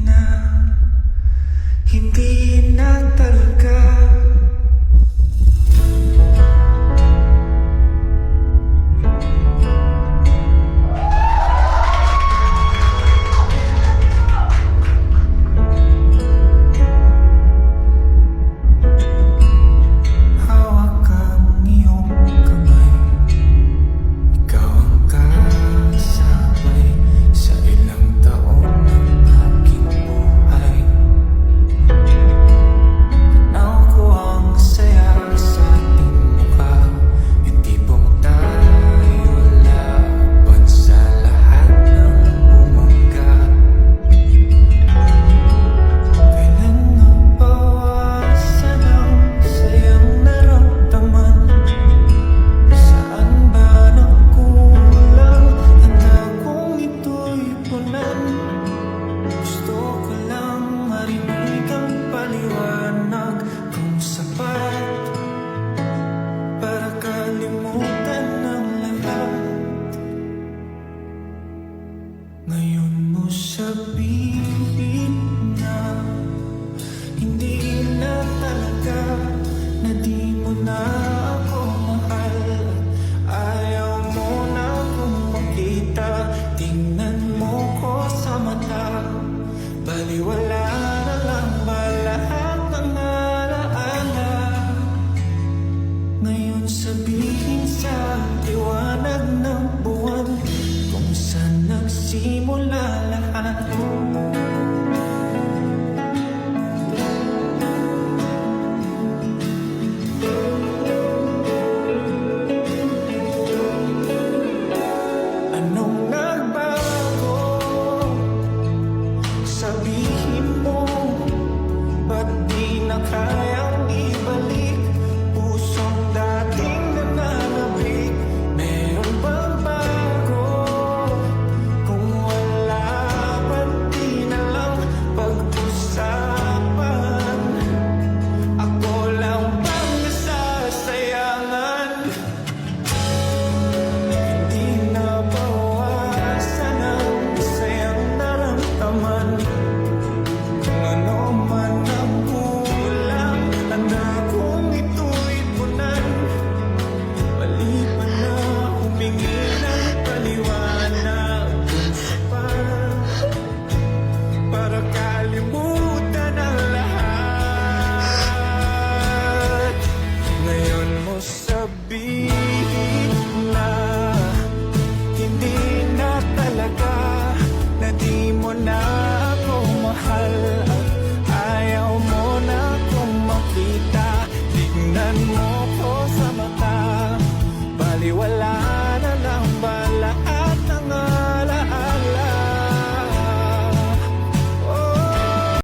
na hindi na talaga. Ngayon mo sabihin na hindi na talaga, na di mo na ako mahal. Ayaw mo na akong makita, tingnan mo ko sa mata. Baliwala na lang ba lahat ng alaala? Ngayon sabihin sa liwanag ng buwan kung saan nagsimula lahat. Anong nagbago? Sabihin mo, ba't di na kayang ibalik pusong dating nananabik? Meron bang bago? Kung wala, ba't di na lang pag-usapan? Ako lang bang nasasayangan? Hindi na bawasan ang masayang naramdaman. Kung ano man ang kulang, handa kong ito'y punan. Mali pa na humingi ng paliwanag kung sapat para kalimutan ang lahat. Ngayon mo sabihin na hindi na talaga, na di mo na ako mahal.